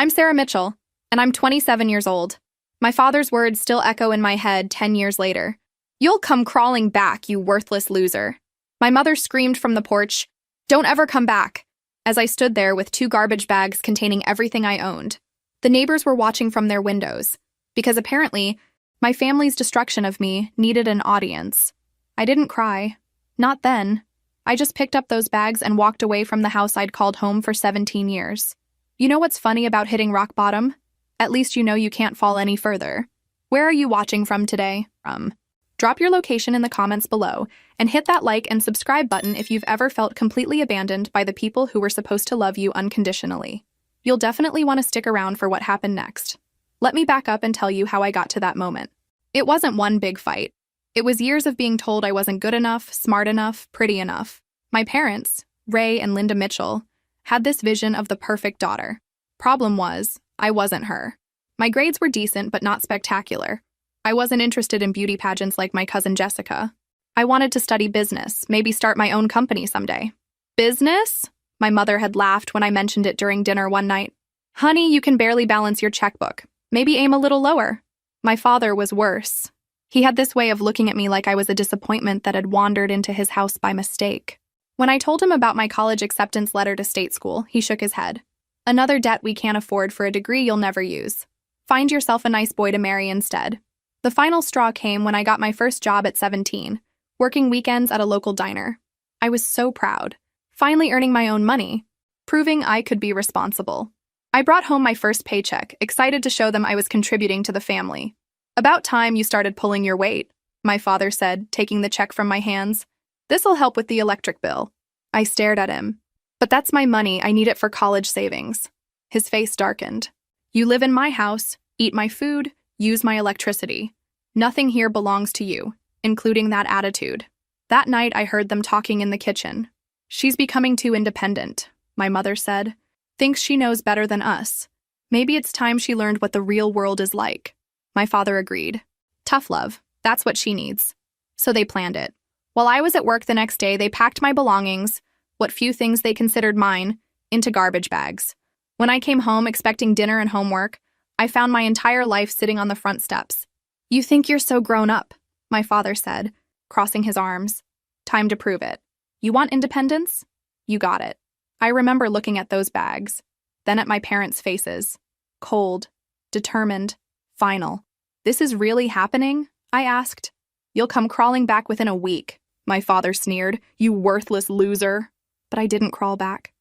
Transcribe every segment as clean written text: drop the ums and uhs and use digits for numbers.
I'm Sarah Mitchell, and I'm 27 years old. My father's words still echo in my head 10 years later. You'll come crawling back, you worthless loser. My mother screamed from the porch, "Don't ever come back," as I stood there with 2 garbage bags containing everything I owned. The neighbors were watching from their windows, because apparently, my family's destruction of me needed an audience. I didn't cry. Not then. I just picked up those bags and walked away from the house I'd called home for 17 years. You know what's funny about hitting rock bottom? At least you know you can't fall any further. Where are you watching from today? Drop your location in the comments below, and hit that like and subscribe button if you've ever felt completely abandoned by the people who were supposed to love you unconditionally. You'll definitely want to stick around for what happened next. Let me back up and tell you how I got to that moment. It wasn't one big fight. It was years of being told I wasn't good enough, smart enough, pretty enough. My parents, Ray and Linda Mitchell, had this vision of the perfect daughter. Problem was, I wasn't her. My grades were decent but not spectacular. I wasn't interested in beauty pageants like my cousin Jessica. I wanted to study business, maybe start my own company someday. Business? My mother had laughed when I mentioned it during dinner one night. Honey, you can barely balance your checkbook. Maybe aim a little lower. My father was worse. He had this way of looking at me like I was a disappointment that had wandered into his house by mistake. When I told him about my college acceptance letter to state school, he shook his head. Another debt we can't afford for a degree you'll never use. Find yourself a nice boy to marry instead. The final straw came when I got my first job at 17, working weekends at a local diner. I was so proud. Finally earning my own money, proving I could be responsible. I brought home my first paycheck, excited to show them I was contributing to the family. About time you started pulling your weight, my father said, taking the check from my hands. This'll help with the electric bill. I stared at him. But that's my money, I need it for college savings. His face darkened. You live in my house, eat my food, use my electricity. Nothing here belongs to you, including that attitude. That night I heard them talking in the kitchen. She's becoming too independent, my mother said. Thinks she knows better than us. Maybe it's time she learned what the real world is like. My father agreed. Tough love, that's what she needs. So they planned it. While I was at work the next day, they packed my belongings, what few things they considered mine, into garbage bags. When I came home expecting dinner and homework, I found my entire life sitting on the front steps. You think you're so grown up, my father said, crossing his arms. Time to prove it. You want independence? You got it. I remember looking at those bags, then at my parents' faces. Cold, determined, final. This is really happening? I asked. You'll come crawling back within a week, my father sneered. You worthless loser. But I didn't crawl back.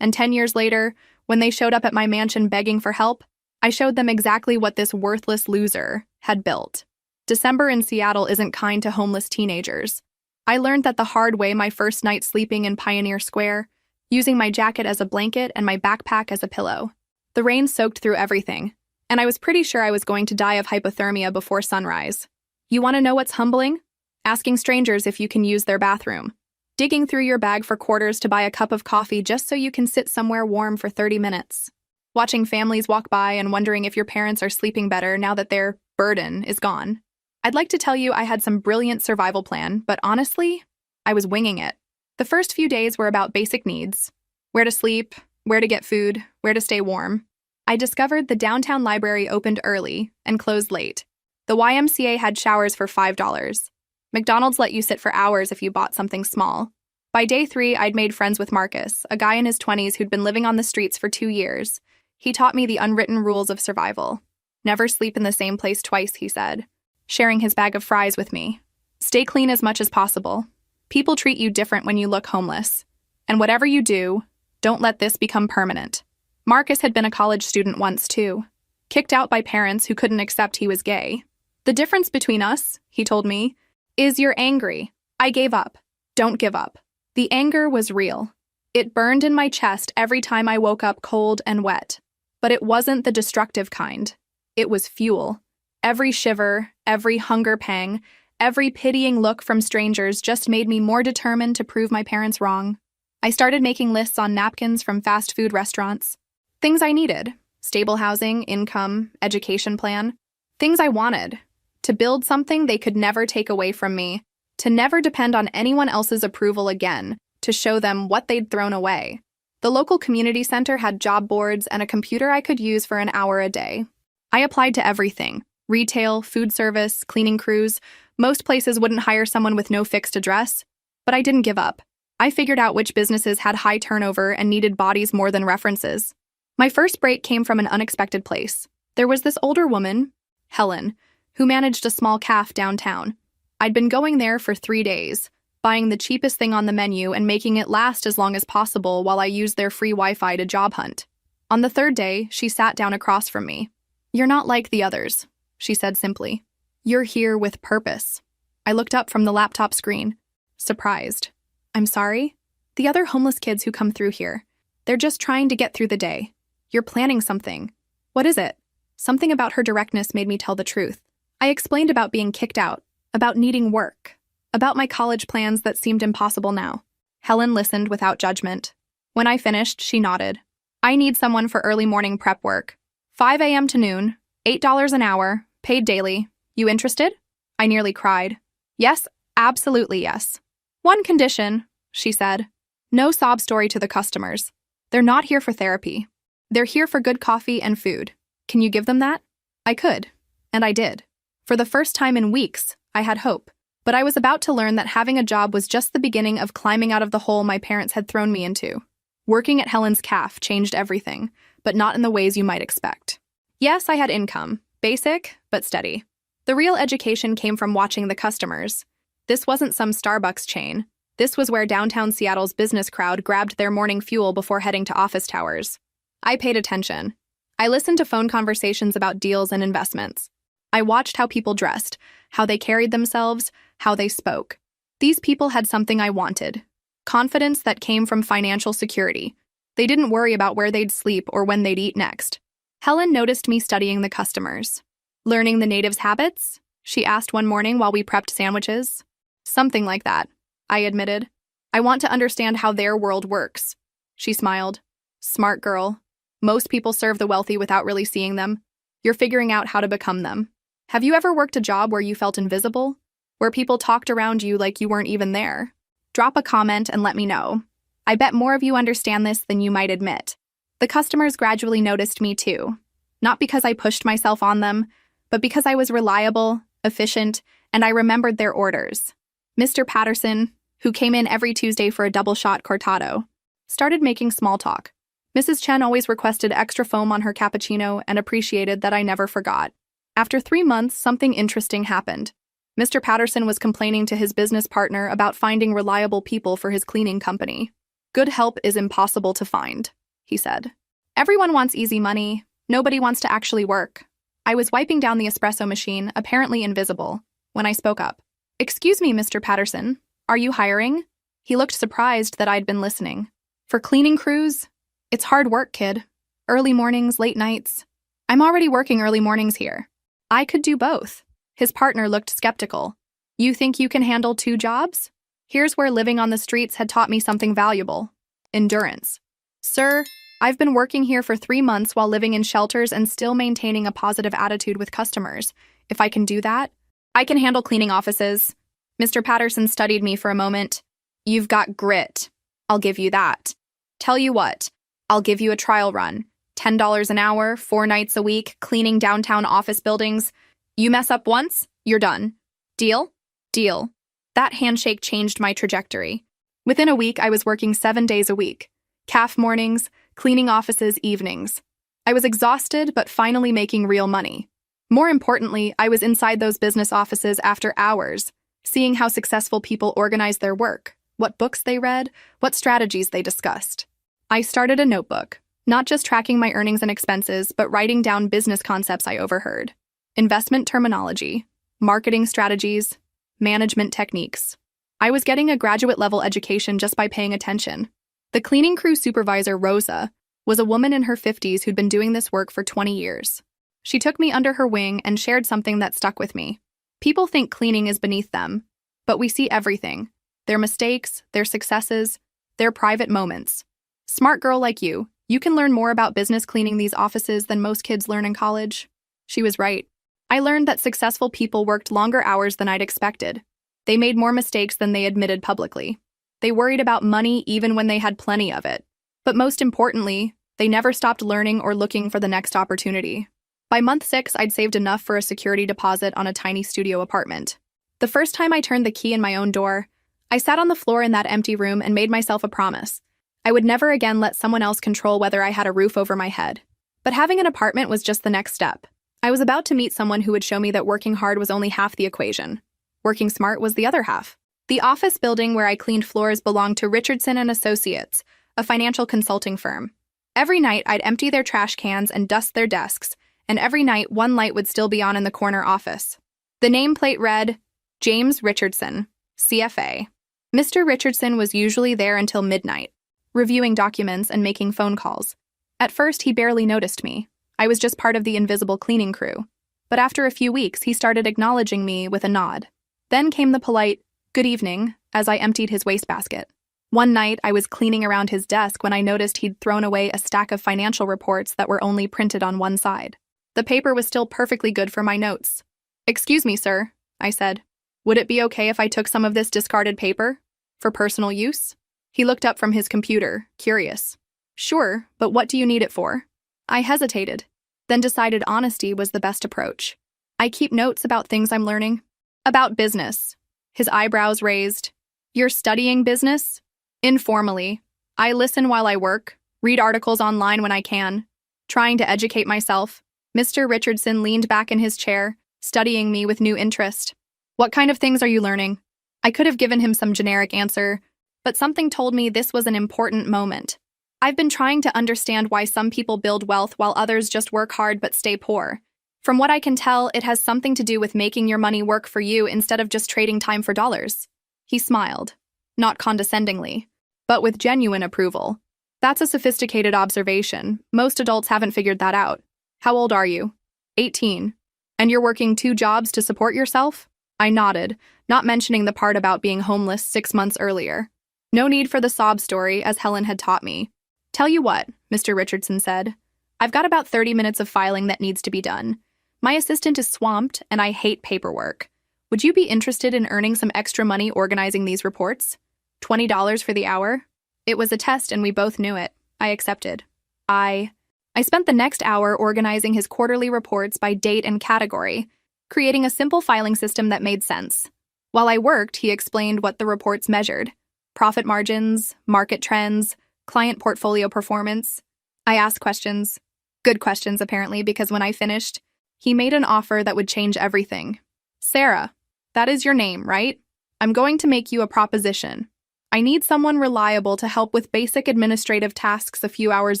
And 10 years later, when they showed up at my mansion begging for help, I showed them exactly what this worthless loser had built. December in Seattle isn't kind to homeless teenagers. I learned that the hard way my first night sleeping in Pioneer Square, using my jacket as a blanket and my backpack as a pillow. The rain soaked through everything, and I was pretty sure I was going to die of hypothermia before sunrise. You want to know what's humbling? Asking strangers if you can use their bathroom. Digging through your bag for quarters to buy a cup of coffee just so you can sit somewhere warm for 30 minutes. Watching families walk by and wondering if your parents are sleeping better now that their burden is gone. I'd like to tell you I had some brilliant survival plan, but honestly, I was winging it. The first few days were about basic needs. Where to sleep, where to get food, where to stay warm. I discovered the downtown library opened early and closed late. The YMCA had showers for $5. McDonald's let you sit for hours if you bought something small. By day 3, I'd made friends with Marcus, a guy in his 20s who'd been living on the streets for 2 years. He taught me the unwritten rules of survival. Never sleep in the same place twice, he said, sharing his bag of fries with me. Stay clean as much as possible. People treat you different when you look homeless. And whatever you do, don't let this become permanent. Marcus had been a college student once, too. Kicked out by parents who couldn't accept he was gay. The difference between us, he told me, is you're angry. I gave up. Don't give up. The anger was real. It burned in my chest every time I woke up cold and wet. But it wasn't the destructive kind. It was fuel. Every shiver, every hunger pang, every pitying look from strangers just made me more determined to prove my parents wrong. I started making lists on napkins from fast food restaurants. Things I needed. Stable housing, income, education plan. Things I wanted. To build something they could never take away from me. To never depend on anyone else's approval again. To show them what they'd thrown away. The local community center had job boards and a computer I could use for an hour a day. I applied to everything: retail, food service, cleaning crews. Most places wouldn't hire someone with no fixed address, but I didn't give up. I figured out which businesses had high turnover and needed bodies more than references. My first break came from an unexpected place. There was this older woman, Helen, who managed a small cafe downtown. I'd been going there for 3 days, buying the cheapest thing on the menu and making it last as long as possible while I used their free Wi-Fi to job hunt. On the third day, she sat down across from me. "You're not like the others," she said simply. "You're here with purpose." I looked up from the laptop screen, surprised. "I'm sorry?" "The other homeless kids who come through here. They're just trying to get through the day. You're planning something." "What is it?" Something about her directness made me tell the truth. I explained about being kicked out, about needing work, about my college plans that seemed impossible now. Helen listened without judgment. When I finished, she nodded. "I need someone for early morning prep work. 5 a.m. to noon, $8 an hour, paid daily. You interested?" I nearly cried. "Yes, absolutely yes." "One condition," she said. "No sob story to the customers. They're not here for therapy. They're here for good coffee and food. Can you give them that?" I could, and I did. For the first time in weeks, I had hope. But I was about to learn that having a job was just the beginning of climbing out of the hole my parents had thrown me into. Working at Helen's Cafe changed everything, but not in the ways you might expect. Yes, I had income, basic, but steady. The real education came from watching the customers. This wasn't some Starbucks chain. This was where downtown Seattle's business crowd grabbed their morning fuel before heading to office towers. I paid attention. I listened to phone conversations about deals and investments. I watched how people dressed, how they carried themselves, how they spoke. These people had something I wanted: confidence that came from financial security. They didn't worry about where they'd sleep or when they'd eat next. Helen noticed me studying the customers. "Learning the natives' habits?" she asked one morning while we prepped sandwiches. "Something like that," I admitted. "I want to understand how their world works." She smiled. "Smart girl. Most people serve the wealthy without really seeing them. You're figuring out how to become them. Have you ever worked a job where you felt invisible? Where people talked around you like you weren't even there? Drop a comment and let me know. I bet more of you understand this than you might admit. The customers gradually noticed me too. Not because I pushed myself on them, but because I was reliable, efficient, and I remembered their orders. Mr. Patterson, who came in every Tuesday for a double-shot cortado, started making small talk. Mrs. Chen always requested extra foam on her cappuccino and appreciated that I never forgot. After 3 months, something interesting happened. Mr. Patterson was complaining to his business partner about finding reliable people for his cleaning company. "Good help is impossible to find," he said. "Everyone wants easy money. Nobody wants to actually work." I was wiping down the espresso machine, apparently invisible, when I spoke up. "Excuse me, Mr. Patterson. Are you hiring?" He looked surprised that I'd been listening. "For cleaning crews? It's hard work, kid. Early mornings, late nights. I'm already working early mornings here." I could do both. His partner looked skeptical. "You think you can handle 2 jobs?" Here's where living on the streets had taught me something valuable: endurance. "Sir, I've been working here for 3 months while living in shelters and still maintaining a positive attitude with customers. If I can do that, I can handle cleaning offices." Mr. Patterson studied me for a moment. "You've got grit. I'll give you that. Tell you what, I'll give you a trial run. $10 an hour, 4 nights a week, cleaning downtown office buildings. You mess up once, you're done. Deal?" "Deal." That handshake changed my trajectory. Within a week, I was working 7 days a week. CAF mornings, cleaning offices evenings. I was exhausted, but finally making real money. More importantly, I was inside those business offices after hours, seeing how successful people organized their work, what books they read, what strategies they discussed. I started a notebook. Not just tracking my earnings and expenses, but writing down business concepts I overheard. Investment terminology, marketing strategies, management techniques. I was getting a graduate-level education just by paying attention. The cleaning crew supervisor, Rosa, was a woman in her 50s who'd been doing this work for 20 years. She took me under her wing and shared something that stuck with me. People think cleaning is beneath them, but we see everything: their mistakes, their successes, their private moments. Smart girl like you can learn more about business cleaning these offices than most kids learn in college. She was right. I learned that successful people worked longer hours than I'd expected. They made more mistakes than they admitted publicly. They worried about money even when they had plenty of it. But most importantly, they never stopped learning or looking for the next opportunity. By month 6, I'd saved enough for a security deposit on a tiny studio apartment. The first time I turned the key in my own door, I sat on the floor in that empty room and made myself a promise. I would never again let someone else control whether I had a roof over my head. But having an apartment was just the next step. I was about to meet someone who would show me that working hard was only half the equation. Working smart was the other half. The office building where I cleaned floors belonged to Richardson and Associates, a financial consulting firm. Every night, I'd empty their trash cans and dust their desks, and every night, one light would still be on in the corner office. The nameplate read, James Richardson, CFA. Mr. Richardson was usually there until midnight, reviewing documents and making phone calls. At first, he barely noticed me. I was just part of the invisible cleaning crew. But after a few weeks, he started acknowledging me with a nod. Then came the polite, good evening, as I emptied his wastebasket. One night, I was cleaning around his desk when I noticed he'd thrown away a stack of financial reports that were only printed on one side. The paper was still perfectly good for my notes. "Excuse me, sir," I said. "Would it be okay if I took some of this discarded paper? For personal use?" He looked up from his computer, curious. "Sure, but what do you need it for?" I hesitated, then decided honesty was the best approach. "I keep notes about things I'm learning." "About business." His eyebrows raised. "You're studying business?" "Informally. I listen while I work, read articles online when I can, trying to educate myself." Mr. Richardson leaned back in his chair, studying me with new interest. "What kind of things are you learning?" I could have given him some generic answer, but something told me this was an important moment. I've been trying to understand why some people build wealth while others just work hard but stay poor. From what I can tell, it has something to do with making your money work for you instead of just trading time for dollars. He smiled, not condescendingly, but with genuine approval. "That's a sophisticated observation. Most adults haven't figured that out. How old are you?" 18. "And you're working 2 jobs to support yourself?" I nodded, not mentioning the part about being homeless 6 months earlier. No need for the sob story, as Helen had taught me. "Tell you what," Mr. Richardson said. "I've got about 30 minutes of filing that needs to be done. My assistant is swamped, and I hate paperwork. Would you be interested in earning some extra money organizing these reports? $20 for the hour?" It was a test, and we both knew it. I accepted. I spent the next hour organizing his quarterly reports by date and category, creating a simple filing system that made sense. While I worked, he explained what the reports measured: profit margins, market trends, client portfolio performance. I asked questions. Good questions, apparently, because when I finished, he made an offer that would change everything. "Sarah, that is your name, right? I'm going to make you a proposition. I need someone reliable to help with basic administrative tasks a few hours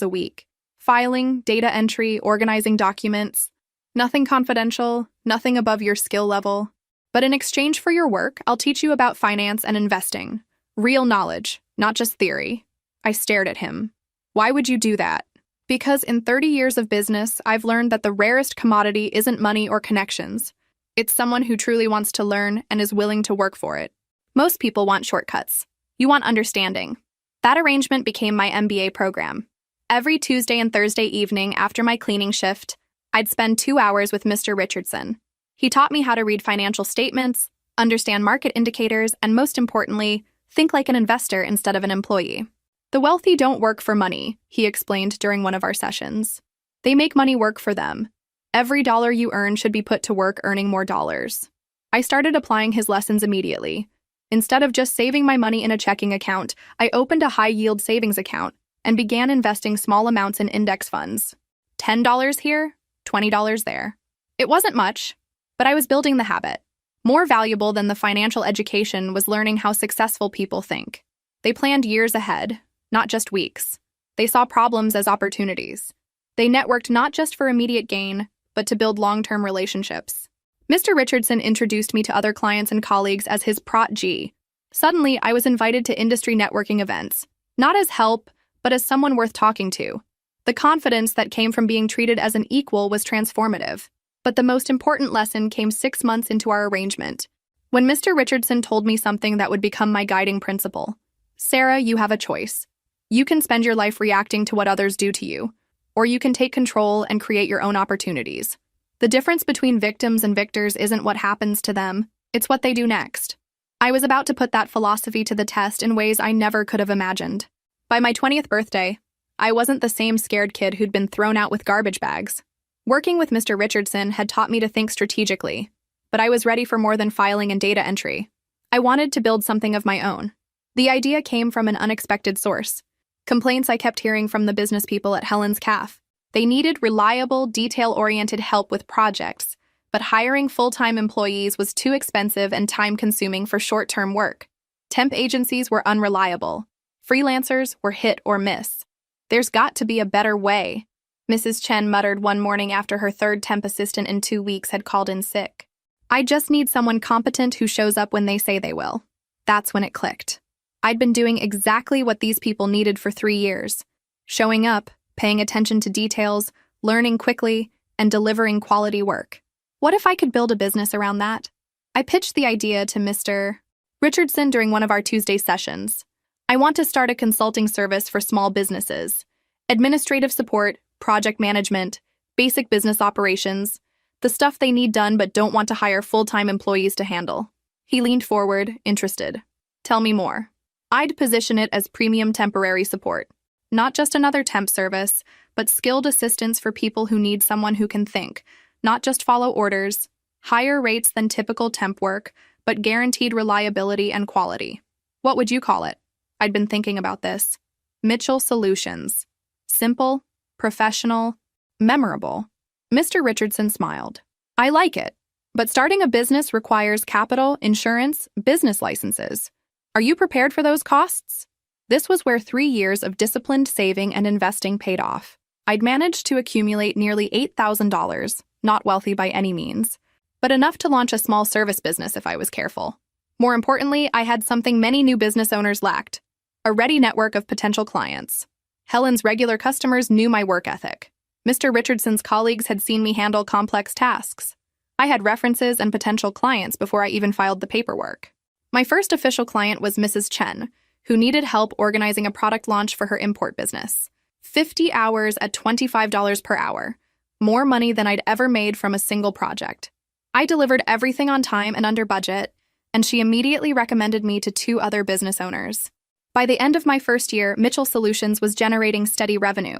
a week. Filing, data entry, organizing documents. Nothing confidential, nothing above your skill level. But in exchange for your work, I'll teach you about finance and investing. Real knowledge, not just theory." I stared at him. "Why would you do that?" "Because in 30 years of business, I've learned that the rarest commodity isn't money or connections. It's someone who truly wants to learn and is willing to work for it. Most people want shortcuts. You want understanding." That arrangement became my MBA program. Every Tuesday and Thursday evening after my cleaning shift, I'd spend 2 hours with Mr. Richardson. He taught me how to read financial statements, understand market indicators, and most importantly, think like an investor instead of an employee. "The wealthy don't work for money," he explained during one of our sessions. "They make money work for them. Every dollar you earn should be put to work earning more dollars." I started applying his lessons immediately. Instead of just saving my money in a checking account, I opened a high-yield savings account and began investing small amounts in index funds. $10 here, $20 there. It wasn't much, but I was building the habit. More valuable than the financial education was learning how successful people think. They planned years ahead, not just weeks. They saw problems as opportunities. They networked not just for immediate gain, but to build long-term relationships. Mr. Richardson introduced me to other clients and colleagues as his Prot G. Suddenly, I was invited to industry networking events, not as help, but as someone worth talking to. The confidence that came from being treated as an equal was transformative. But the most important lesson came 6 months into our arrangement, when Mr. Richardson told me something that would become my guiding principle. "Sarah, you have a choice. You can spend your life reacting to what others do to you, or you can take control and create your own opportunities. The difference between victims and victors isn't what happens to them, it's what they do next." I was about to put that philosophy to the test in ways I never could have imagined. By my 20th birthday, I wasn't the same scared kid who'd been thrown out with garbage bags. Working with Mr. Richardson had taught me to think strategically, but I was ready for more than filing and data entry. I wanted to build something of my own. The idea came from an unexpected source. Complaints I kept hearing from the business people at Helen's Cafe. They needed reliable, detail-oriented help with projects, but hiring full-time employees was too expensive and time-consuming for short-term work. Temp agencies were unreliable. Freelancers were hit or miss. There's got to be a better way, Mrs. Chen muttered one morning after her third temp assistant in 2 weeks had called in sick. I just need someone competent who shows up when they say they will. That's when it clicked. I'd been doing exactly what these people needed for 3 years. Showing up, paying attention to details, learning quickly, and delivering quality work. What if I could build a business around that? I pitched the idea to Mr. Richardson during one of our Tuesday sessions. I want to start a consulting service for small businesses. Administrative support, project management, basic business operations, the stuff they need done but don't want to hire full-time employees to handle. He leaned forward, interested. Tell me more. I'd position it as premium temporary support. Not just another temp service, but skilled assistance for people who need someone who can think, not just follow orders, higher rates than typical temp work, but guaranteed reliability and quality. What would you call it? I'd been thinking about this. Mitchell Solutions. Simple, professional, memorable. Mr. Richardson smiled. I like it, but starting a business requires capital, insurance, business licenses. Are you prepared for those costs? This was where 3 years of disciplined saving and investing paid off. I'd managed to accumulate nearly $8,000, not wealthy by any means, but enough to launch a small service business if I was careful. More importantly, I had something many new business owners lacked: a ready network of potential clients. Helen's regular customers knew my work ethic. Mr. Richardson's colleagues had seen me handle complex tasks. I had references and potential clients before I even filed the paperwork. My first official client was Mrs. Chen, who needed help organizing a product launch for her import business. 50 hours at $25 per hour, more money than I'd ever made from a single project. I delivered everything on time and under budget, and she immediately recommended me to 2 other business owners. By the end of my first year, Mitchell Solutions was generating steady revenue.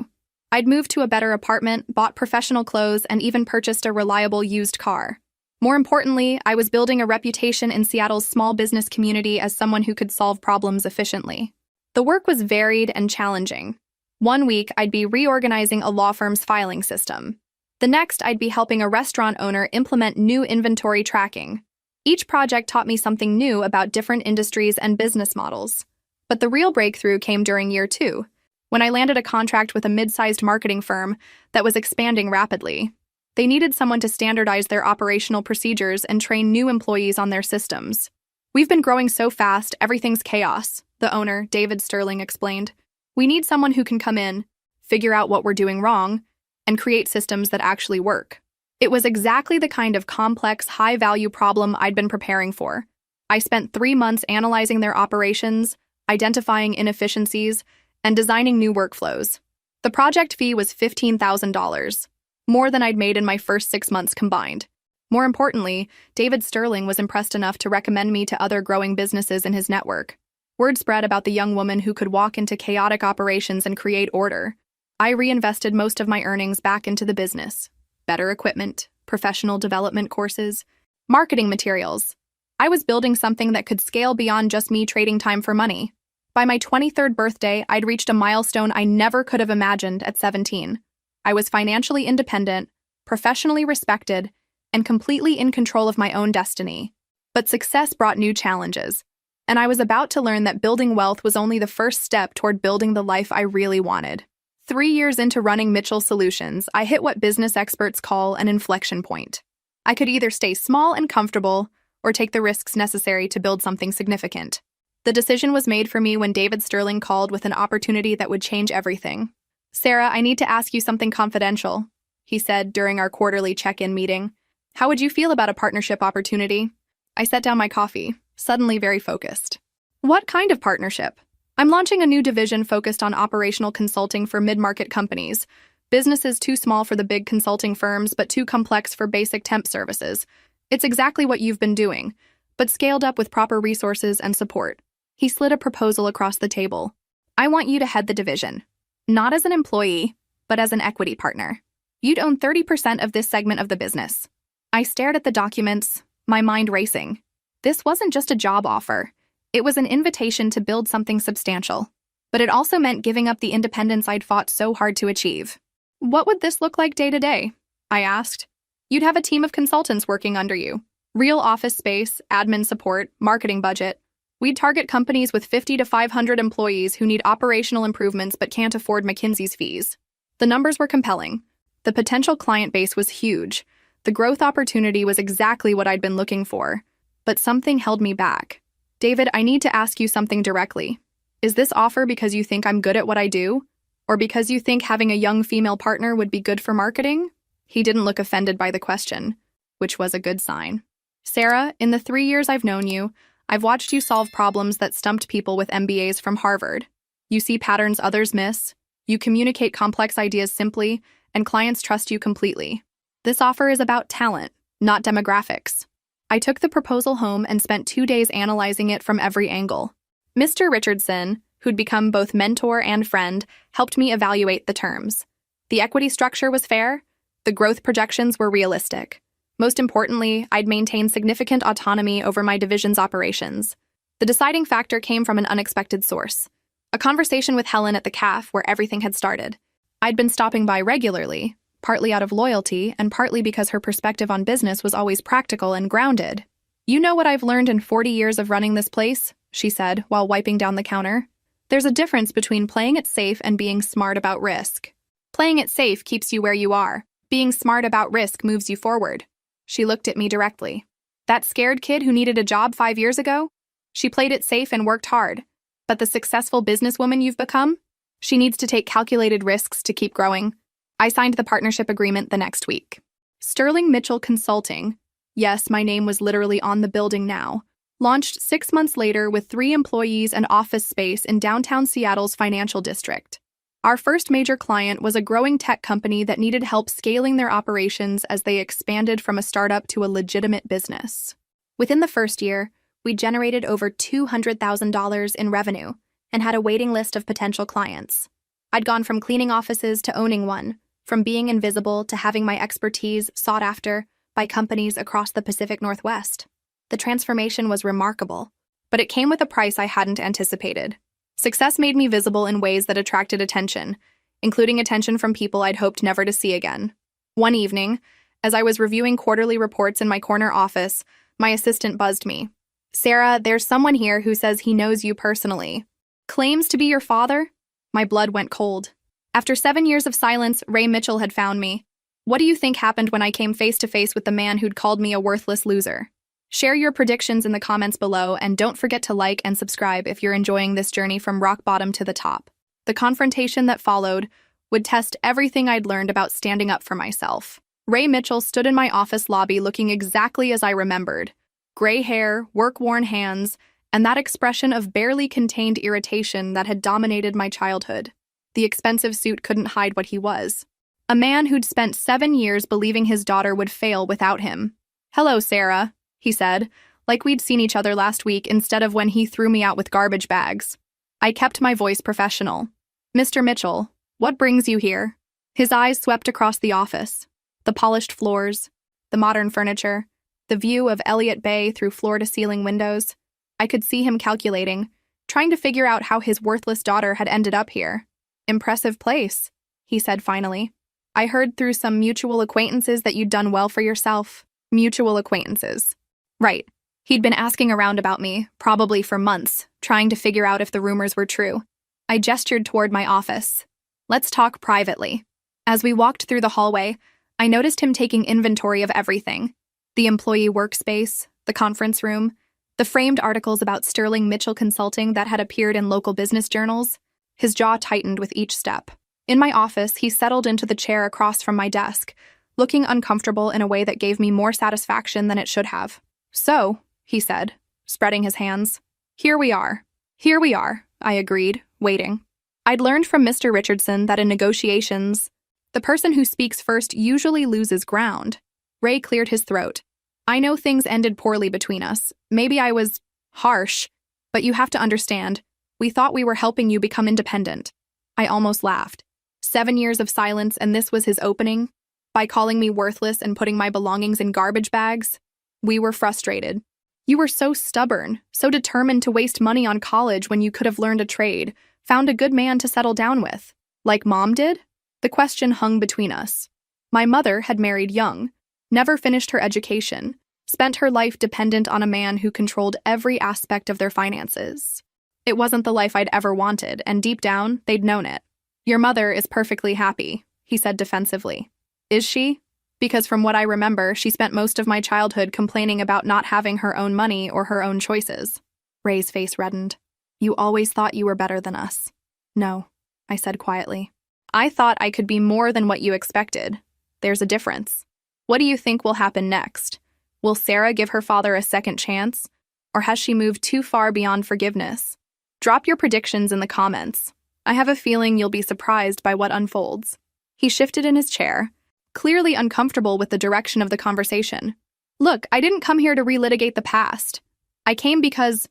I'd moved to a better apartment, bought professional clothes, and even purchased a reliable used car. More importantly, I was building a reputation in Seattle's small business community as someone who could solve problems efficiently. The work was varied and challenging. One week, I'd be reorganizing a law firm's filing system. The next, I'd be helping a restaurant owner implement new inventory tracking. Each project taught me something new about different industries and business models. But the real breakthrough came during year 2, when I landed a contract with a mid-sized marketing firm that was expanding rapidly. They needed someone to standardize their operational procedures and train new employees on their systems. We've been growing so fast, everything's chaos, the owner, David Sterling, explained. We need someone who can come in, figure out what we're doing wrong, and create systems that actually work. It was exactly the kind of complex, high-value problem I'd been preparing for. I spent 3 months analyzing their operations, identifying inefficiencies, and designing new workflows. The project fee was $15,000, more than I'd made in my first 6 months combined. More importantly, David Sterling was impressed enough to recommend me to other growing businesses in his network. Word spread about the young woman who could walk into chaotic operations and create order. I reinvested most of my earnings back into the business. Better equipment, professional development courses, marketing materials. I was building something that could scale beyond just me trading time for money. By my 23rd birthday, I'd reached a milestone I never could have imagined at 17. I was financially independent, professionally respected, and completely in control of my own destiny. But success brought new challenges, and I was about to learn that building wealth was only the first step toward building the life I really wanted. 3 years into running Mitchell Solutions, I hit what business experts call an inflection point. I could either stay small and comfortable or take the risks necessary to build something significant. The decision was made for me when David Sterling called with an opportunity that would change everything. Sarah, I need to ask you something confidential, he said during our quarterly check-in meeting. How would you feel about a partnership opportunity? I set down my coffee, suddenly very focused. What kind of partnership? I'm launching a new division focused on operational consulting for mid-market companies. Businesses too small for the big consulting firms, but too complex for basic temp services. It's exactly what you've been doing, but scaled up with proper resources and support. He slid a proposal across the table. I want you to head the division. Not as an employee, but as an equity partner. You'd own 30% of this segment of the business. I stared at the documents, my mind racing. This wasn't just a job offer. It was an invitation to build something substantial. But it also meant giving up the independence I'd fought so hard to achieve. What would this look like day to day? I asked. You'd have a team of consultants working under you. Real office space, admin support, marketing budget. We'd target companies with 50 to 500 employees who need operational improvements but can't afford McKinsey's fees. The numbers were compelling. The potential client base was huge. The growth opportunity was exactly what I'd been looking for. But something held me back. David, I need to ask you something directly. Is this offer because you think I'm good at what I do? Or because you think having a young female partner would be good for marketing? He didn't look offended by the question, which was a good sign. Sarah, in the 3 years I've known you, I've watched you solve problems that stumped people with MBAs from Harvard. You see patterns others miss, you communicate complex ideas simply, and clients trust you completely. This offer is about talent, not demographics. I took the proposal home and spent 2 days analyzing it from every angle. Mr. Richardson, who'd become both mentor and friend, helped me evaluate the terms. The equity structure was fair. The growth projections were realistic. Most importantly, I'd maintain significant autonomy over my division's operations. The deciding factor came from an unexpected source. A conversation with Helen at the cafe where everything had started. I'd been stopping by regularly, partly out of loyalty and partly because her perspective on business was always practical and grounded. You know what I've learned in 40 years of running this place, she said while wiping down the counter. There's a difference between playing it safe and being smart about risk. Playing it safe keeps you where you are. Being smart about risk moves you forward. She looked at me directly. That scared kid who needed a job 5 years ago? She played it safe and worked hard. But the successful businesswoman you've become? She needs to take calculated risks to keep growing. I signed the partnership agreement the next week. Sterling Mitchell Consulting, yes, my name was literally on the building now, launched 6 months later with 3 employees and office space in downtown Seattle's financial district. Our first major client was a growing tech company that needed help scaling their operations as they expanded from a startup to a legitimate business. Within the first year, we generated over $200,000 in revenue and had a waiting list of potential clients. I'd gone from cleaning offices to owning one, from being invisible to having my expertise sought after by companies across the Pacific Northwest. The transformation was remarkable, but it came with a price I hadn't anticipated. Success made me visible in ways that attracted attention, including attention from people I'd hoped never to see again. One evening, as I was reviewing quarterly reports in my corner office, my assistant buzzed me. Sarah, there's someone here who says he knows you personally. Claims to be your father? My blood went cold. After 7 years of silence, Ray Mitchell had found me. What do you think happened when I came face to face with the man who'd called me a worthless loser? Share your predictions in the comments below, and don't forget to like and subscribe if you're enjoying this journey from rock bottom to the top. The confrontation that followed would test everything I'd learned about standing up for myself. Ray Mitchell stood in my office lobby looking exactly as I remembered. Gray hair, work-worn hands, and that expression of barely contained irritation that had dominated my childhood. The expensive suit couldn't hide what he was. A man who'd spent 7 years believing his daughter would fail without him. Hello, Sarah, he said, like we'd seen each other last week instead of when he threw me out with garbage bags. I kept my voice professional. Mr. Mitchell, what brings you here? His eyes swept across the office. The polished floors, the modern furniture, the view of Elliott Bay through floor-to-ceiling windows. I could see him calculating, trying to figure out how his worthless daughter had ended up here. Impressive place, he said finally. I heard through some mutual acquaintances that you'd done well for yourself. Mutual acquaintances. Right. He'd been asking around about me, probably for months, trying to figure out if the rumors were true. I gestured toward my office. Let's talk privately. As we walked through the hallway, I noticed him taking inventory of everything. The employee workspace, the conference room, the framed articles about Sterling Mitchell Consulting that had appeared in local business journals. His jaw tightened with each step. In my office, he settled into the chair across from my desk, looking uncomfortable in a way that gave me more satisfaction than it should have. So, he said, spreading his hands. Here we are. Here we are, I agreed, waiting. I'd learned from Mr. Richardson that in negotiations, the person who speaks first usually loses ground. Ray cleared his throat. I know things ended poorly between us. Maybe I was harsh, but you have to understand, we thought we were helping you become independent. I almost laughed. 7 years of silence, and this was his opening? By calling me worthless and putting my belongings in garbage bags? We were frustrated. You were so stubborn, so determined to waste money on college when you could have learned a trade, found a good man to settle down with. Like Mom did? The question hung between us. My mother had married young, never finished her education, spent her life dependent on a man who controlled every aspect of their finances. It wasn't the life I'd ever wanted, and deep down, they'd known it. Your mother is perfectly happy, he said defensively. Is she? Because from what I remember, she spent most of my childhood complaining about not having her own money or her own choices. Ray's face reddened. You always thought you were better than us. No, I said quietly. I thought I could be more than what you expected. There's a difference. What do you think will happen next? Will Sarah give her father a second chance? Or has she moved too far beyond forgiveness? Drop your predictions in the comments. I have a feeling you'll be surprised by what unfolds. He shifted in his chair, clearly uncomfortable with the direction of the conversation. Look, I didn't come here to relitigate the past. I came because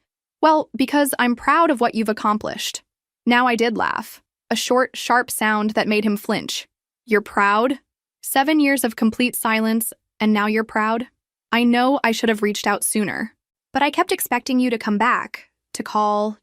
I'm proud of what you've accomplished. Now I did laugh. A short, sharp sound that made him flinch. You're proud? 7 years of complete silence, and now you're proud? I know I should have reached out sooner. But I kept expecting you to come back, to call,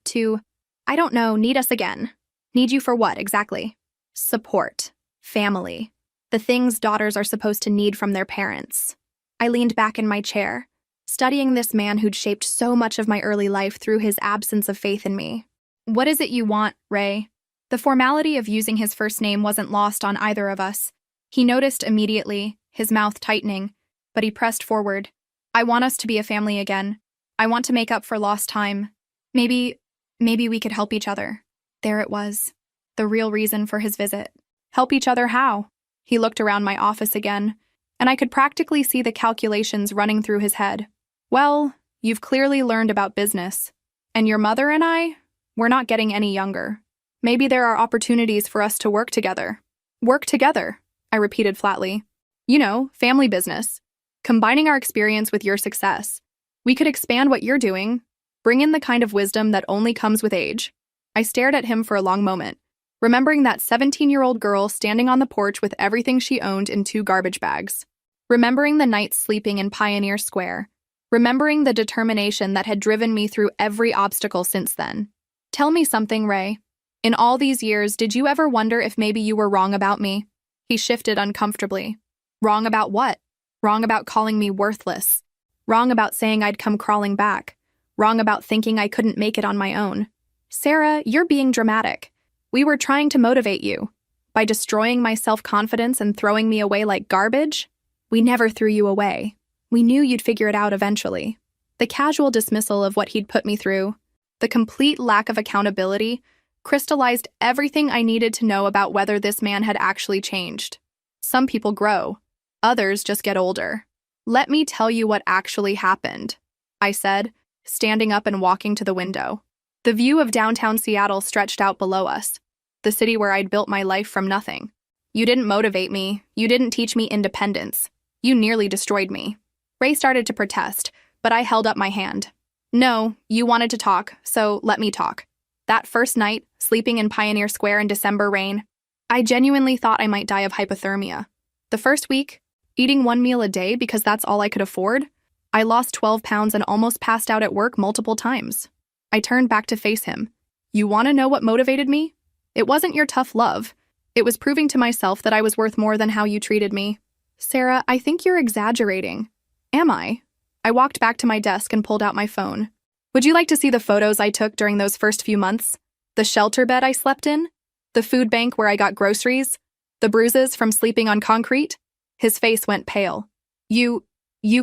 I don't know, need us again. Need you for what, exactly? Support. Family. The things daughters are supposed to need from their parents. I leaned back in my chair, studying this man who'd shaped so much of my early life through his absence of faith in me. What is it you want, Ray? The formality of using his first name wasn't lost on either of us. He noticed immediately, his mouth tightening, but he pressed forward. I want us to be a family again. I want to make up for lost time. Maybe we could help each other. There it was. The real reason for his visit. Help each other how? He looked around my office again, and I could practically see the calculations running through his head. Well, you've clearly learned about business. And your mother and I, we're not getting any younger. Maybe there are opportunities for us to work together. Work together, I repeated flatly. You know, family business. Combining our experience with your success. We could expand what you're doing, bring in the kind of wisdom that only comes with age. I stared at him for a long moment, remembering that 17-year-old girl standing on the porch with everything she owned in 2 garbage bags. Remembering the nights sleeping in Pioneer Square. Remembering the determination that had driven me through every obstacle since then. Tell me something, Ray. In all these years, did you ever wonder if maybe you were wrong about me? He shifted uncomfortably. Wrong about what? Wrong about calling me worthless. Wrong about saying I'd come crawling back. Wrong about thinking I couldn't make it on my own. Sarah, you're being dramatic. We were trying to motivate you. By destroying my self-confidence and throwing me away like garbage? We never threw you away. We knew you'd figure it out eventually. The casual dismissal of what he'd put me through, the complete lack of accountability, crystallized everything I needed to know about whether this man had actually changed. Some people grow. Others just get older. Let me tell you what actually happened, I said, standing up and walking to the window. The view of downtown Seattle stretched out below us, the city where I'd built my life from nothing. You didn't motivate me. You didn't teach me independence. You nearly destroyed me. Ray started to protest, but I held up my hand. No, you wanted to talk, so let me talk. That first night, sleeping in Pioneer Square in December rain, I genuinely thought I might die of hypothermia. The first week, eating 1 meal a day because that's all I could afford, I lost 12 pounds and almost passed out at work multiple times. I turned back to face him. You want to know what motivated me? It wasn't your tough love. It was proving to myself that I was worth more than how you treated me. Sarah, I think you're exaggerating. Am I? I walked back to my desk and pulled out my phone. Would you like to see the photos I took during those first few months? The shelter bed I slept in? The food bank where I got groceries? The bruises from sleeping on concrete? His face went pale. You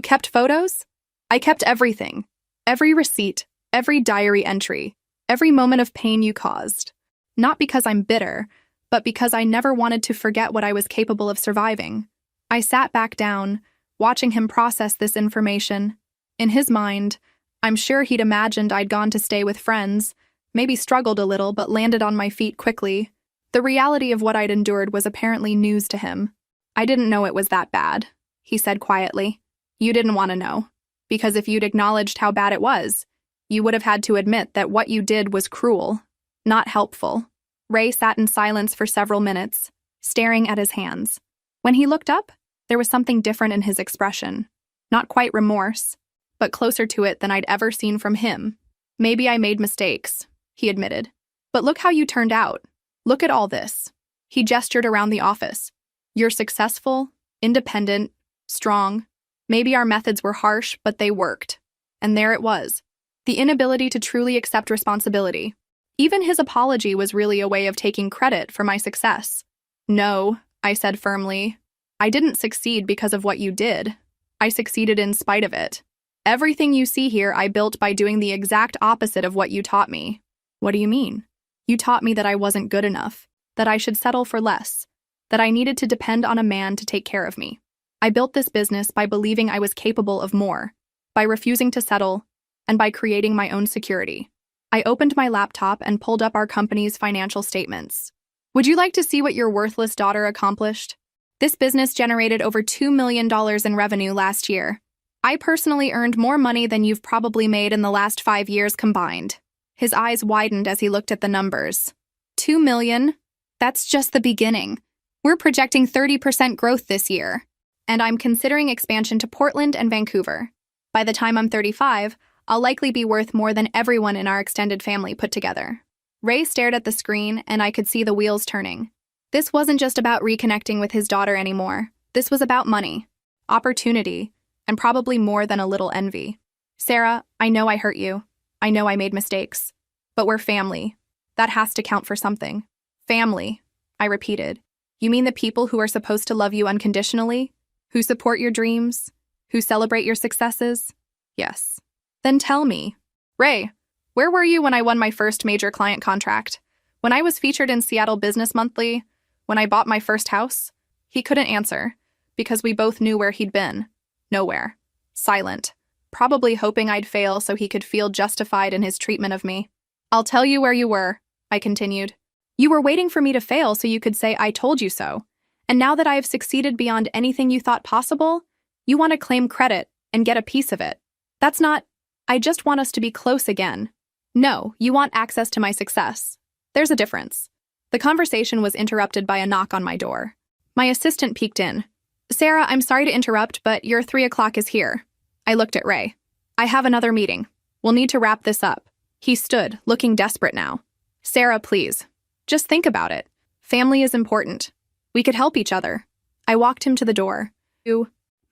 kept photos? I kept everything. Every receipt, every diary entry, every moment of pain you caused. Not because I'm bitter, but because I never wanted to forget what I was capable of surviving. I sat back down, watching him process this information. In his mind, I'm sure he'd imagined I'd gone to stay with friends, maybe struggled a little but landed on my feet quickly. The reality of what I'd endured was apparently news to him. I didn't know it was that bad, he said quietly. You didn't want to know, because if you'd acknowledged how bad it was, you would have had to admit that what you did was cruel, not helpful. Ray sat in silence for several minutes, staring at his hands. When he looked up, there was something different in his expression. Not quite remorse, but closer to it than I'd ever seen from him. Maybe I made mistakes, he admitted. But look how you turned out. Look at all this. He gestured around the office. You're successful, independent, strong. Maybe our methods were harsh, but they worked. And there it was. The inability to truly accept responsibility. Even his apology was really a way of taking credit for my success. No, I said firmly. I didn't succeed because of what you did. I succeeded in spite of it. Everything you see here I built by doing the exact opposite of what you taught me. What do you mean? You taught me that I wasn't good enough, that I should settle for less, that I needed to depend on a man to take care of me. I built this business by believing I was capable of more, by refusing to settle, and by creating my own security. I opened my laptop and pulled up our company's financial statements. Would you like to see what your worthless daughter accomplished? This business generated over $2 million in revenue last year. I personally earned more money than you've probably made in the last 5 years combined. His eyes widened as he looked at the numbers. 2 million? That's just the beginning. We're projecting 30% growth this year. And I'm considering expansion to Portland and Vancouver. By the time I'm 35, I'll likely be worth more than everyone in our extended family put together. Ray stared at the screen, and I could see the wheels turning. This wasn't just about reconnecting with his daughter anymore. This was about money, opportunity, and probably more than a little envy. Sarah, I know I hurt you. I know I made mistakes. But we're family. That has to count for something. Family, I repeated. You mean the people who are supposed to love you unconditionally? Who support your dreams? Who celebrate your successes? Yes. Then tell me. Ray, where were you when I won my first major client contract? When I was featured in Seattle Business Monthly? When I bought my first house? He couldn't answer, because we both knew where he'd been. Nowhere. Silent. Probably hoping I'd fail so he could feel justified in his treatment of me. I'll tell you where you were, I continued. You were waiting for me to fail so you could say I told you so. And now that I have succeeded beyond anything you thought possible, you want to claim credit and get a piece of it. That's not, I just want us to be close again. No, you want access to my success. There's a difference. The conversation was interrupted by a knock on my door. My assistant peeked in. Sarah, I'm sorry to interrupt, but your 3 o'clock is here. I looked at Ray. I have another meeting. We'll need to wrap this up. He stood, looking desperate now. Sarah, please. Just think about it. Family is important. We could help each other. I walked him to the door.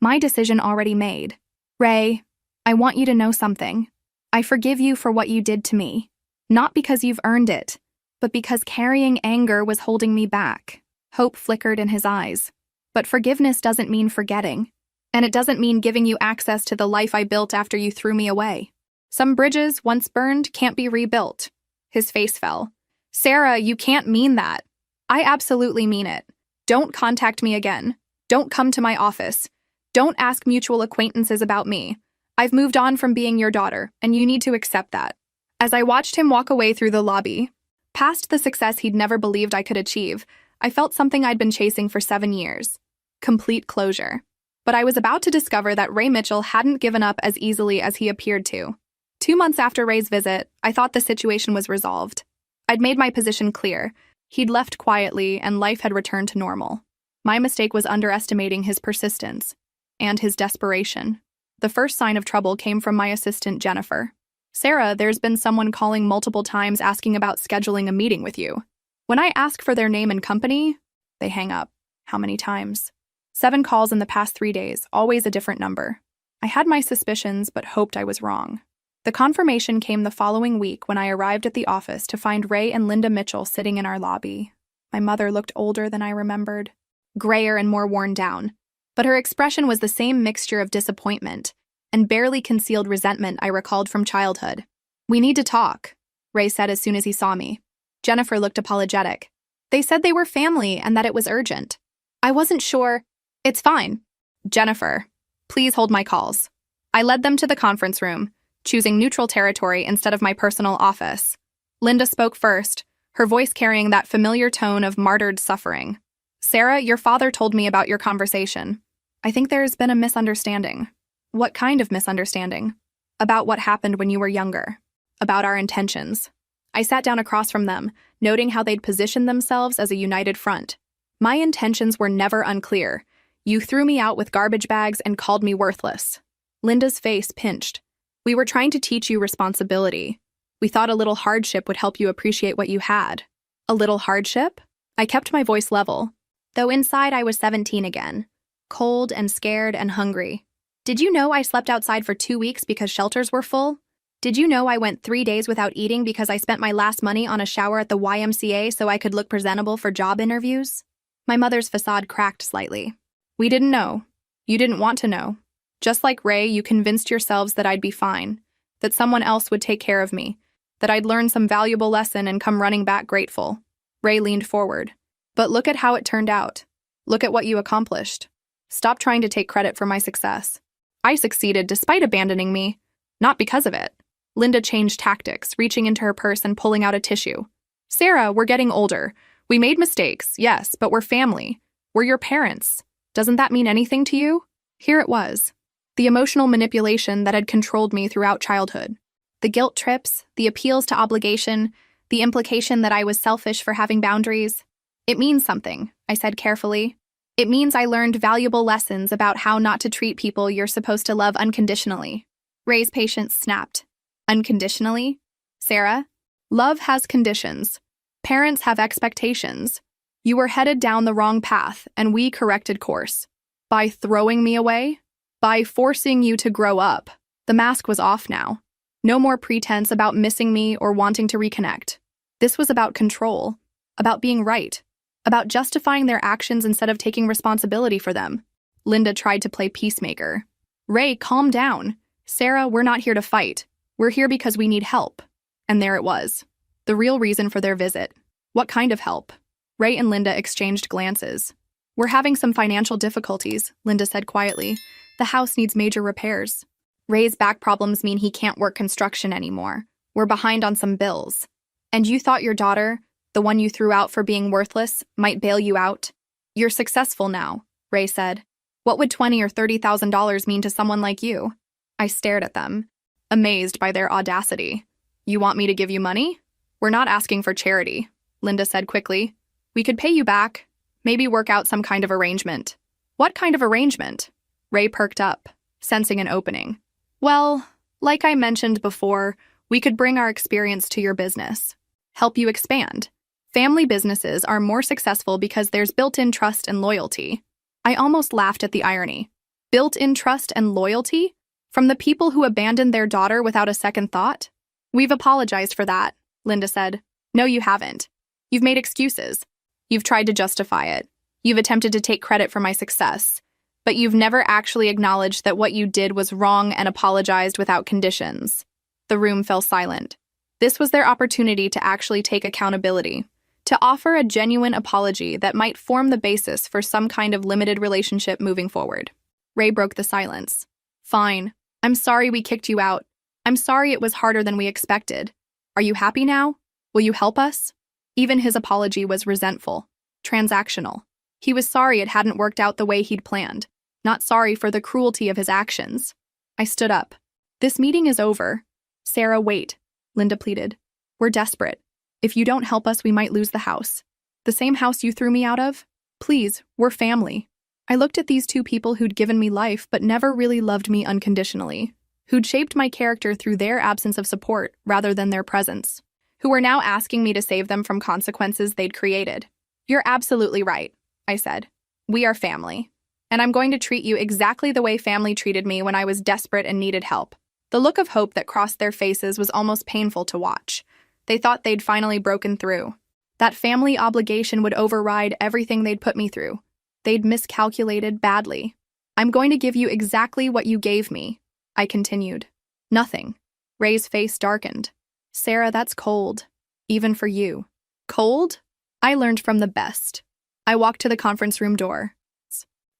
My decision already made. Ray, I want you to know something. I forgive you for what you did to me. Not because you've earned it, but because carrying anger was holding me back. Hope flickered in his eyes. But forgiveness doesn't mean forgetting. And it doesn't mean giving you access to the life I built after you threw me away. Some bridges, once burned, can't be rebuilt. His face fell. Sarah, you can't mean that. I absolutely mean it. Don't contact me again. Don't come to my office. Don't ask mutual acquaintances about me. I've moved on from being your daughter, and you need to accept that. As I watched him walk away through the lobby, past the success he'd never believed I could achieve, I felt something I'd been chasing for 7 years. Complete closure. But I was about to discover that Ray Mitchell hadn't given up as easily as he appeared to. 2 months after Ray's visit, I thought the situation was resolved. I'd made my position clear. He'd left quietly, and life had returned to normal. My mistake was underestimating his persistence and his desperation. The first sign of trouble came from my assistant, Jennifer. Sarah, there's been someone calling multiple times asking about scheduling a meeting with you. When I ask for their name and company, they hang up. How many times? 7 calls in the past 3 days, always a different number. I had my suspicions, but hoped I was wrong. The confirmation came the following week when I arrived at the office to find Ray and Linda Mitchell sitting in our lobby. My mother looked older than I remembered, grayer and more worn down, but her expression was the same mixture of disappointment and barely concealed resentment I recalled from childhood. We need to talk, Ray said as soon as he saw me. Jennifer looked apologetic. They said they were family and that it was urgent. I wasn't sure. It's fine. Jennifer, please hold my calls. I led them to the conference room, choosing neutral territory instead of my personal office. Linda spoke first, her voice carrying that familiar tone of martyred suffering. Sarah, your father told me about your conversation. I think there's been a misunderstanding. What kind of misunderstanding? About what happened when you were younger. About our intentions. I sat down across from them, noting how they'd positioned themselves as a united front. My intentions were never unclear. You threw me out with garbage bags and called me worthless. Linda's face pinched. We were trying to teach you responsibility. We thought a little hardship would help you appreciate what you had. A little hardship? I kept my voice level, though inside I was 17 again, cold and scared and hungry. Did you know I slept outside for 2 weeks because shelters were full? Did you know I went 3 days without eating because I spent my last money on a shower at the YMCA so I could look presentable for job interviews? My mother's facade cracked slightly. We didn't know. You didn't want to know. Just like Ray, you convinced yourselves that I'd be fine, that someone else would take care of me, that I'd learn some valuable lesson and come running back grateful. Ray leaned forward. But look at how it turned out. Look at what you accomplished. Stop trying to take credit for my success. I succeeded despite abandoning me, not because of it. Linda changed tactics, reaching into her purse and pulling out a tissue. Sarah, we're getting older. We made mistakes, yes, but we're family. We're your parents. Doesn't that mean anything to you? Here it was. The emotional manipulation that had controlled me throughout childhood. The guilt trips, the appeals to obligation, the implication that I was selfish for having boundaries. It means something, I said carefully. It means I learned valuable lessons about how not to treat people you're supposed to love unconditionally. Ray's patience snapped. Unconditionally? Sarah? Love has conditions. Parents have expectations. You were headed down the wrong path, and we corrected course. By throwing me away? By forcing you to grow up. The mask was off now. No more pretense about missing me or wanting to reconnect. This was about control, about being right, about justifying their actions instead of taking responsibility for them. Linda tried to play peacemaker. Ray, calm down. Sarah, we're not here to fight. We're here because we need help. And there it was. The real reason for their visit. What kind of help? Ray and Linda exchanged glances. We're having some financial difficulties, Linda said quietly. The house needs major repairs. Ray's back problems mean he can't work construction anymore. We're behind on some bills. And you thought your daughter, the one you threw out for being worthless, might bail you out? You're successful now, Ray said. What would $20,000 or $30,000 mean to someone like you? I stared at them, amazed by their audacity. You want me to give you money? We're not asking for charity, Linda said quickly. We could pay you back, maybe work out some kind of arrangement. What kind of arrangement? Ray perked up, sensing an opening. Well, like I mentioned before, we could bring our experience to your business, help you expand. Family businesses are more successful because there's built-in trust and loyalty. I almost laughed at the irony. Built-in trust and loyalty? From the people who abandoned their daughter without a second thought? We've apologized for that, Linda said. No, you haven't. You've made excuses. You've tried to justify it. You've attempted to take credit for my success. But you've never actually acknowledged that what you did was wrong and apologized without conditions. The room fell silent. This was their opportunity to actually take accountability, to offer a genuine apology that might form the basis for some kind of limited relationship moving forward. Ray broke the silence. Fine. I'm sorry we kicked you out. I'm sorry it was harder than we expected. Are you happy now? Will you help us? Even his apology was resentful, transactional. He was sorry it hadn't worked out the way he'd planned, not sorry for the cruelty of his actions. I stood up. This meeting is over. Sarah, wait, Linda pleaded. We're desperate. If you don't help us, we might lose the house. The same house you threw me out of? Please, we're family. I looked at these two people who'd given me life but never really loved me unconditionally, who'd shaped my character through their absence of support rather than their presence, who were now asking me to save them from consequences they'd created. You're absolutely right, I said. We are family. And I'm going to treat you exactly the way family treated me when I was desperate and needed help. The look of hope that crossed their faces was almost painful to watch. They thought they'd finally broken through. That family obligation would override everything they'd put me through. They'd miscalculated badly. I'm going to give you exactly what you gave me, I continued. Nothing. Ray's face darkened. Sarah, that's cold. Even for you. Cold? I learned from the best. I walked to the conference room door.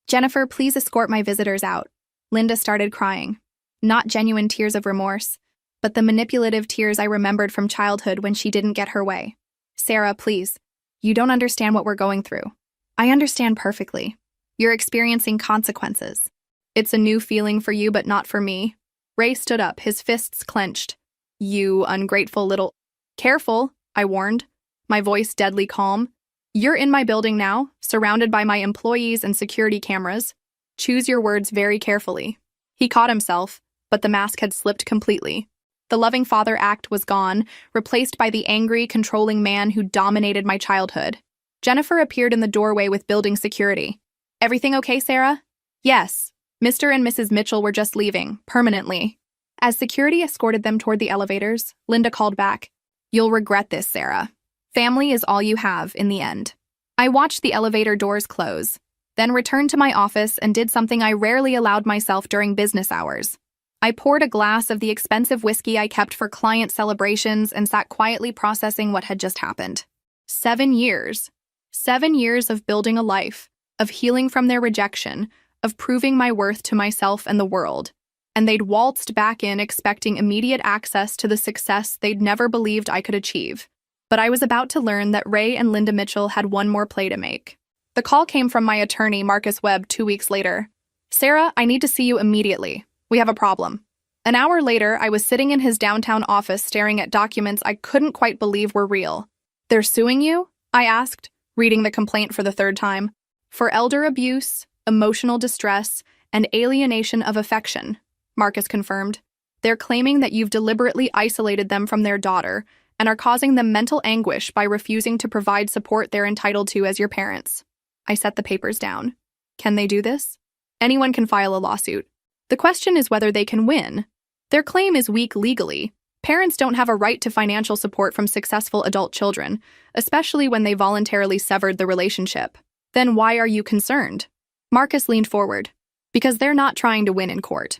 Jennifer, please escort my visitors out. Linda started crying. Not genuine tears of remorse, but the manipulative tears I remembered from childhood when she didn't get her way. Sarah, please. You don't understand what we're going through. I understand perfectly. You're experiencing consequences. It's a new feeling for you, but not for me. Ray stood up, his fists clenched. You ungrateful little... Careful, I warned. my voice deadly calm. You're in my building now, surrounded by my employees and security cameras. Choose your words very carefully. He caught himself, but the mask had slipped completely. The loving father act was gone, replaced by the angry, controlling man who dominated my childhood. Jennifer appeared in the doorway with building security. Everything okay, Sarah? Yes. Mr. and Mrs. Mitchell were just leaving, permanently. As security escorted them toward the elevators, Linda called back, You'll regret this, Sarah. Family is all you have in the end. I watched the elevator doors close, then returned to my office and did something I rarely allowed myself during business hours. I poured a glass of the expensive whiskey I kept for client celebrations and sat quietly processing what had just happened. 7 years. 7 years of building a life, of healing from their rejection, of proving my worth to myself and the world. And they'd waltzed back in expecting immediate access to the success they'd never believed I could achieve. But I was about to learn that Ray and Linda Mitchell had one more play to make. The call came from my attorney, Marcus Webb, 2 weeks later. Sarah, I need to see you immediately. We have a problem. An hour later, I was sitting in his downtown office staring at documents I couldn't quite believe were real. They're suing you? I asked, reading the complaint for the third time. For elder abuse, emotional distress, and alienation of affection, Marcus confirmed. They're claiming that you've deliberately isolated them from their daughter and are causing them mental anguish by refusing to provide support they're entitled to as your parents. I set the papers down. Can they do this? Anyone can file a lawsuit. The question is whether they can win. Their claim is weak legally. Parents don't have a right to financial support from successful adult children, especially when they voluntarily severed the relationship. Then why are you concerned? Marcus leaned forward. Because they're not trying to win in court.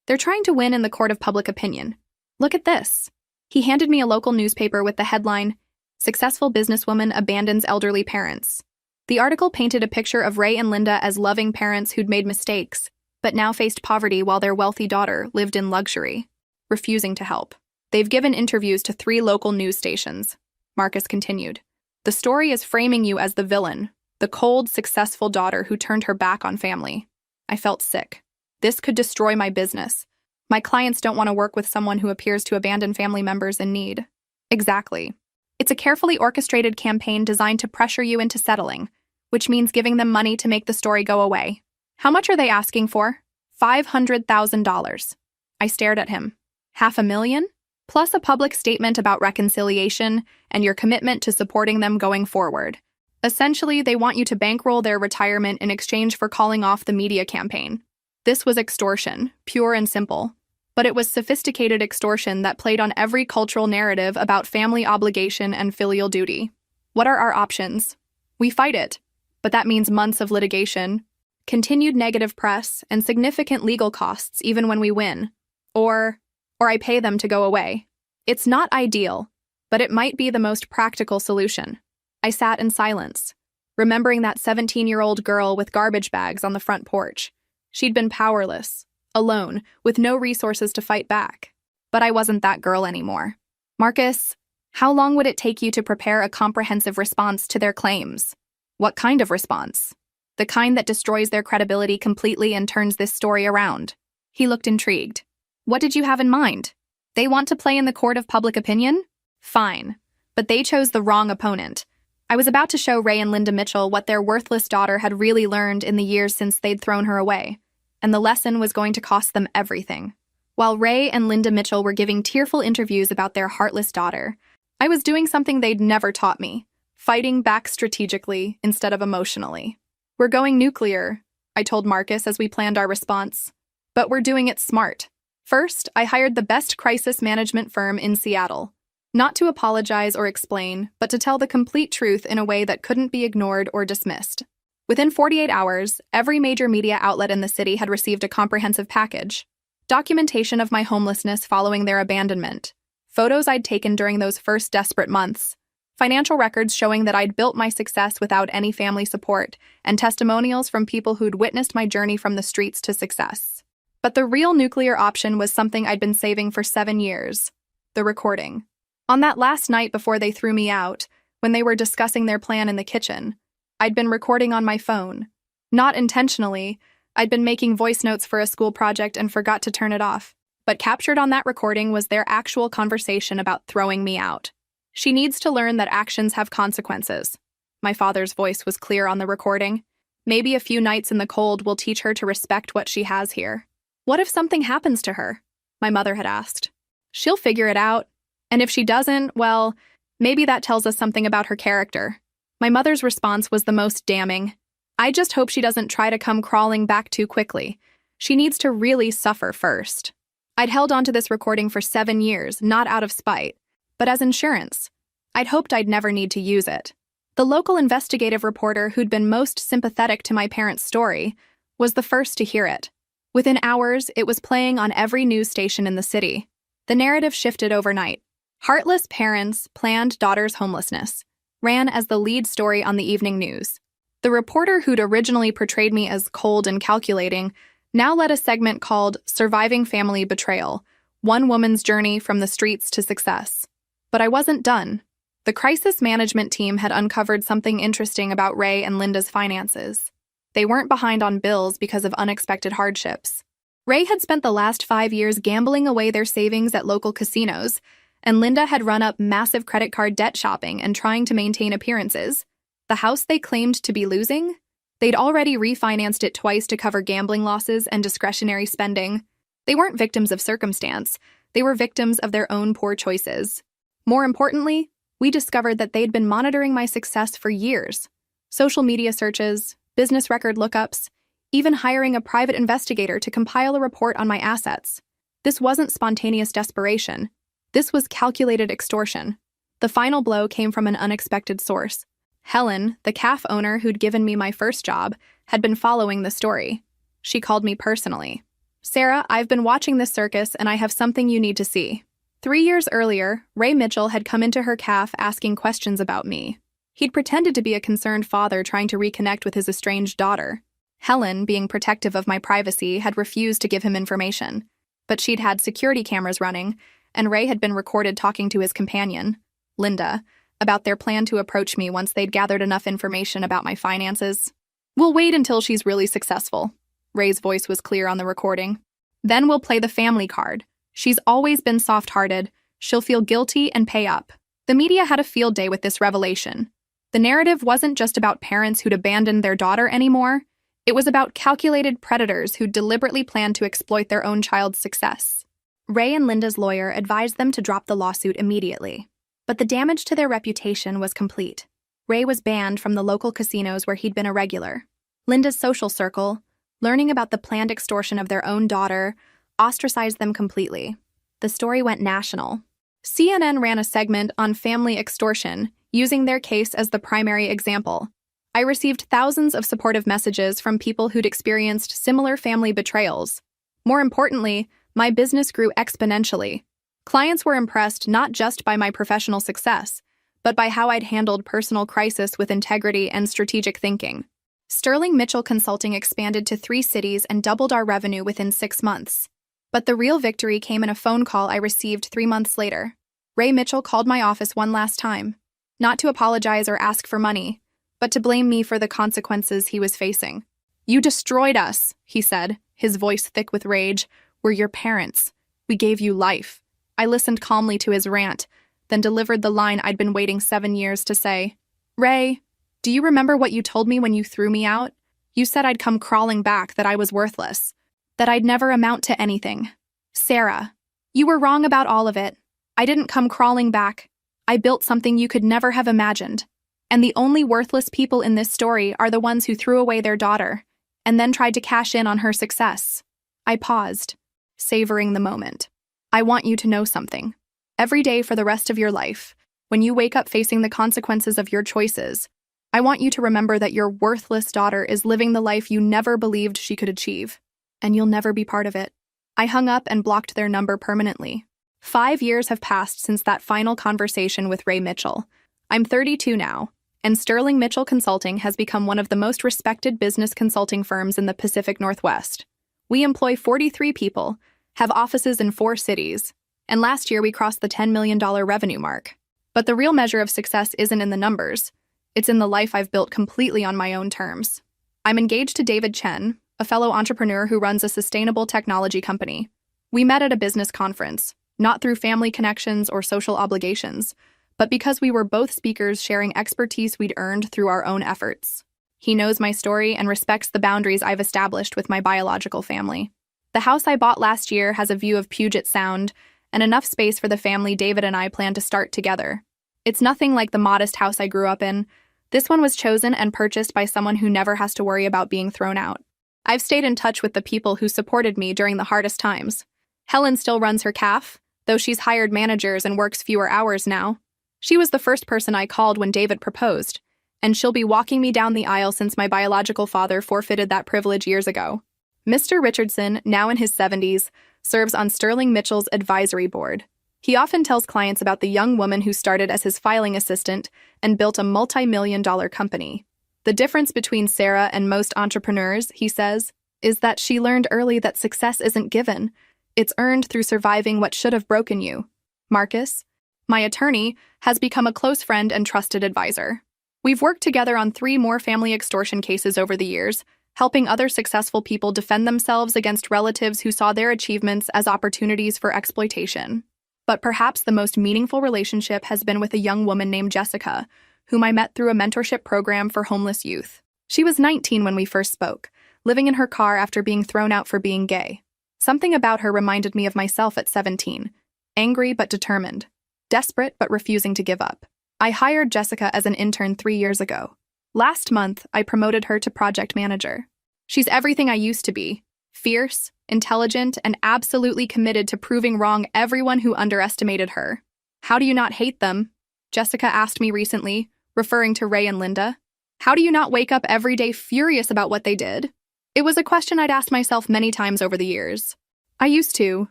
They're trying to win in the court of public opinion. Look at this. He handed me a local newspaper with the headline, Successful Businesswoman Abandons Elderly Parents. The article painted a picture of Ray and Linda as loving parents who'd made mistakes, but now faced poverty while their wealthy daughter lived in luxury, refusing to help. They've given interviews to 3 local news stations. Marcus continued. The story is framing you as the villain, the cold, successful daughter who turned her back on family. I felt sick. This could destroy my business. My clients don't want to work with someone who appears to abandon family members in need. Exactly. It's a carefully orchestrated campaign designed to pressure you into settling, which means giving them money to make the story go away. How much are they asking for? $500,000. I stared at him. $500,000? Plus a public statement about reconciliation and your commitment to supporting them going forward. Essentially, they want you to bankroll their retirement in exchange for calling off the media campaign. This was extortion, pure and simple. But it was sophisticated extortion that played on every cultural narrative about family obligation and filial duty. What are our options? We fight it, but that means months of litigation, continued negative press, and significant legal costs even when we win. Or I pay them to go away. It's not ideal, but it might be the most practical solution. I sat in silence, remembering that 17-year-old girl with garbage bags on the front porch. She'd been powerless, alone, with no resources to fight back. But I wasn't that girl anymore. Marcus, how long would it take you to prepare a comprehensive response to their claims? What kind of response? The kind that destroys their credibility completely and turns this story around. He looked intrigued. What did you have in mind? They want to play in the court of public opinion? Fine. But they chose the wrong opponent. I was about to show Ray and Linda Mitchell what their worthless daughter had really learned in the years since they'd thrown her away. And the lesson was going to cost them everything. While Ray and Linda Mitchell were giving tearful interviews about their heartless daughter, I was doing something they'd never taught me, fighting back strategically instead of emotionally. We're going nuclear, I told Marcus as we planned our response. But we're doing it smart. First, I hired the best crisis management firm in Seattle. Not to apologize or explain, but to tell the complete truth in a way that couldn't be ignored or dismissed. Within 48 hours, every major media outlet in the city had received a comprehensive package. Documentation of my homelessness following their abandonment. Photos I'd taken during those first desperate months. Financial records showing that I'd built my success without any family support, and testimonials from people who'd witnessed my journey from the streets to success. But the real nuclear option was something I'd been saving for 7 years. The recording. On that last night before they threw me out, when they were discussing their plan in the kitchen, I'd been recording on my phone. Not intentionally, I'd been making voice notes for a school project and forgot to turn it off. But captured on that recording was their actual conversation about throwing me out. She needs to learn that actions have consequences. My father's voice was clear on the recording. Maybe a few nights in the cold will teach her to respect what she has here. What if something happens to her? My mother had asked. She'll figure it out. And if she doesn't, well, maybe that tells us something about her character. My mother's response was the most damning. I just hope she doesn't try to come crawling back too quickly. She needs to really suffer first. I'd held onto this recording for 7 years, not out of spite, but as insurance. I'd hoped I'd never need to use it. The local investigative reporter who'd been most sympathetic to my parents' story was the first to hear it. Within hours, it was playing on every news station in the city. The narrative shifted overnight. Heartless parents planned daughter's homelessness ran as the lead story on the evening news. The reporter who'd originally portrayed me as cold and calculating now led a segment called Surviving Family Betrayal, one woman's journey from the streets to success. But I wasn't done. The crisis management team had uncovered something interesting about Ray and Linda's finances. They weren't behind on bills because of unexpected hardships. Ray had spent the last 5 years gambling away their savings at local casinos, and Linda had run up massive credit card debt shopping and trying to maintain appearances. The house they claimed to be losing? They'd already refinanced it twice to cover gambling losses and discretionary spending. They weren't victims of circumstance. They were victims of their own poor choices. More importantly, we discovered that they'd been monitoring my success for years. Social media searches, business record lookups, even hiring a private investigator to compile a report on my assets. This wasn't spontaneous desperation. This was calculated extortion. The final blow came from an unexpected source. Helen, the cafe owner who'd given me my first job, had been following the story. She called me personally. Sarah, I've been watching this circus and I have something you need to see. 3 years earlier, Ray Mitchell had come into her cafe asking questions about me. He'd pretended to be a concerned father trying to reconnect with his estranged daughter. Helen, being protective of my privacy, had refused to give him information. But she'd had security cameras running, and Ray had been recorded talking to his companion, Linda, about their plan to approach me once they'd gathered enough information about my finances. We'll wait until she's really successful. Ray's voice was clear on the recording. Then we'll play the family card. She's always been soft-hearted. She'll feel guilty and pay up. The media had a field day with this revelation. The narrative wasn't just about parents who'd abandoned their daughter anymore. It was about calculated predators who deliberately planned to exploit their own child's success. Ray and Linda's lawyer advised them to drop the lawsuit immediately. But the damage to their reputation was complete. Ray was banned from the local casinos where he'd been a regular. Linda's social circle, learning about the planned extortion of their own daughter, ostracized them completely. The story went national. CNN ran a segment on family extortion, using their case as the primary example. I received thousands of supportive messages from people who'd experienced similar family betrayals. More importantly, my business grew exponentially. Clients were impressed not just by my professional success, but by how I'd handled personal crisis with integrity and strategic thinking. Sterling Mitchell Consulting expanded to 3 cities and doubled our revenue within 6 months. But the real victory came in a phone call I received 3 months later. Ray Mitchell called my office one last time, not to apologize or ask for money, but to blame me for the consequences he was facing. "You destroyed us," he said, his voice thick with rage. "We're your parents. We gave you life." I listened calmly to his rant, then delivered the line I'd been waiting 7 years to say. "Ray, do you remember what you told me when you threw me out? You said I'd come crawling back, that I was worthless, that I'd never amount to anything. Sarah, you were wrong about all of it. I didn't come crawling back. I built something you could never have imagined. And the only worthless people in this story are the ones who threw away their daughter, and then tried to cash in on her success." I paused, savoring the moment. "I want you to know something. Every day for the rest of your life, when you wake up facing the consequences of your choices, I want you to remember that your worthless daughter is living the life you never believed she could achieve, and you'll never be part of it." I hung up and blocked their number permanently. 5 years have passed since that final conversation with Ray Mitchell. I'm 32 now, and Sterling Mitchell Consulting has become one of the most respected business consulting firms in the Pacific Northwest. We employ 43 people, have offices in 4 cities, and last year we crossed the $10 million revenue mark. But the real measure of success isn't in the numbers. It's in the life I've built completely on my own terms. I'm engaged to David Chen, a fellow entrepreneur who runs a sustainable technology company. We met at a business conference, not through family connections or social obligations, but but because we were both speakers sharing expertise we'd earned through our own efforts. He knows my story and respects the boundaries I've established with my biological family. The house I bought last year has a view of Puget Sound and enough space for the family David and I plan to start together. It's nothing like the modest house I grew up in. This one was chosen and purchased by someone who never has to worry about being thrown out. I've stayed in touch with the people who supported me during the hardest times. Helen still runs her cafe, though she's hired managers and works fewer hours now. She was the first person I called when David proposed, and she'll be walking me down the aisle since my biological father forfeited that privilege years ago. Mr. Richardson, now in his 70s, serves on Sterling Mitchell's advisory board. He often tells clients about the young woman who started as his filing assistant and built a multi-million-dollar company. The difference between Sarah and most entrepreneurs, he says, is that she learned early that success isn't given. It's earned through surviving what should have broken you. Marcus, my attorney, has become a close friend and trusted advisor. We've worked together on 3 more family extortion cases over the years, helping other successful people defend themselves against relatives who saw their achievements as opportunities for exploitation. But perhaps the most meaningful relationship has been with a young woman named Jessica, whom I met through a mentorship program for homeless youth. She was 19 when we first spoke, living in her car after being thrown out for being gay. Something about her reminded me of myself at 17, angry but determined, desperate but refusing to give up. I hired Jessica as an intern 3 years ago. Last month, I promoted her to project manager. She's everything I used to be, fierce, intelligent, and absolutely committed to proving wrong everyone who underestimated her. How do you not hate them? Jessica asked me recently, referring to Ray and Linda. How do you not wake up every day furious about what they did? It was a question I'd asked myself many times over the years. I used to,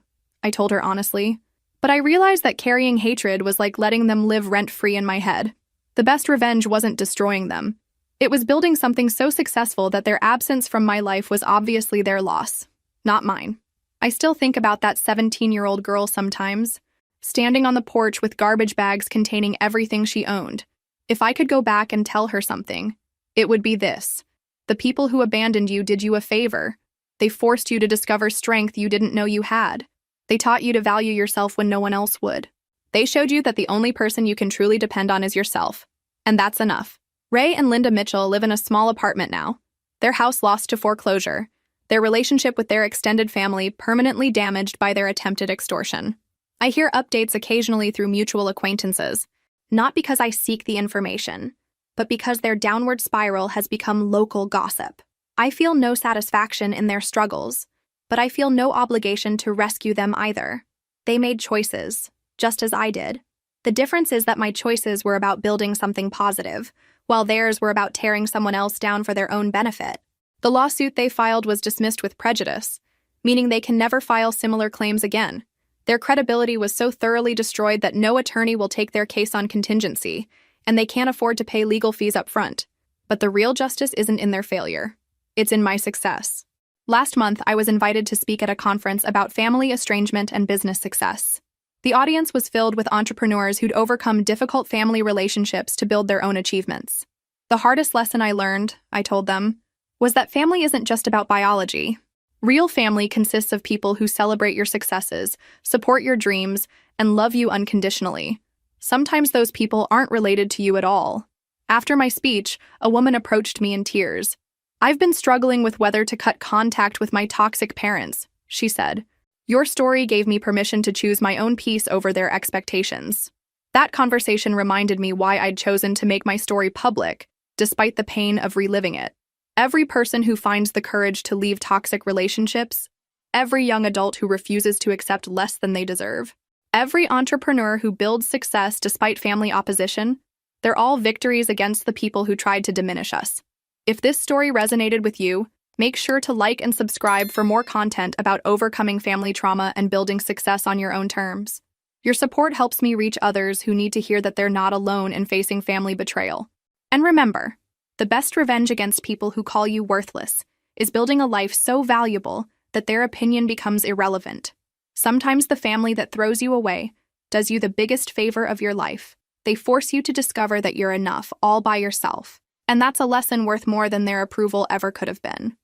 I told her honestly, but I realized that carrying hatred was like letting them live rent-free in my head. The best revenge wasn't destroying them. It was building something so successful that their absence from my life was obviously their loss, not mine. I still think about that 17-year-old girl sometimes, standing on the porch with garbage bags containing everything she owned. If I could go back and tell her something, it would be this. The people who abandoned you did you a favor. They forced you to discover strength you didn't know you had. They taught you to value yourself when no one else would. They showed you that the only person you can truly depend on is yourself. And that's enough. Ray and Linda Mitchell live in a small apartment now. Their house lost to foreclosure. Their relationship with their extended family permanently damaged by their attempted extortion. I hear updates occasionally through mutual acquaintances, not because I seek the information, but because their downward spiral has become local gossip. I feel no satisfaction in their struggles, but I feel no obligation to rescue them either. They made choices, just as I did. The difference is that my choices were about building something positive, while theirs were about tearing someone else down for their own benefit. The lawsuit they filed was dismissed with prejudice, meaning they can never file similar claims again. Their credibility was so thoroughly destroyed that no attorney will take their case on contingency, and they can't afford to pay legal fees up front. But the real justice isn't in their failure. It's in my success. Last month, I was invited to speak at a conference about family estrangement and business success. The audience was filled with entrepreneurs who'd overcome difficult family relationships to build their own achievements. The hardest lesson I learned, I told them, was that family isn't just about biology. Real family consists of people who celebrate your successes, support your dreams, and love you unconditionally. Sometimes those people aren't related to you at all. After my speech, a woman approached me in tears. "I've been struggling with whether to cut contact with my toxic parents," she said. "Your story gave me permission to choose my own peace over their expectations." That conversation reminded me why I'd chosen to make my story public, despite the pain of reliving it. Every person who finds the courage to leave toxic relationships, every young adult who refuses to accept less than they deserve, every entrepreneur who builds success despite family opposition, they're all victories against the people who tried to diminish us. If this story resonated with you, make sure to like and subscribe for more content about overcoming family trauma and building success on your own terms. Your support helps me reach others who need to hear that they're not alone in facing family betrayal. And remember, the best revenge against people who call you worthless is building a life so valuable that their opinion becomes irrelevant. Sometimes the family that throws you away does you the biggest favor of your life. They force you to discover that you're enough all by yourself. And that's a lesson worth more than their approval ever could have been.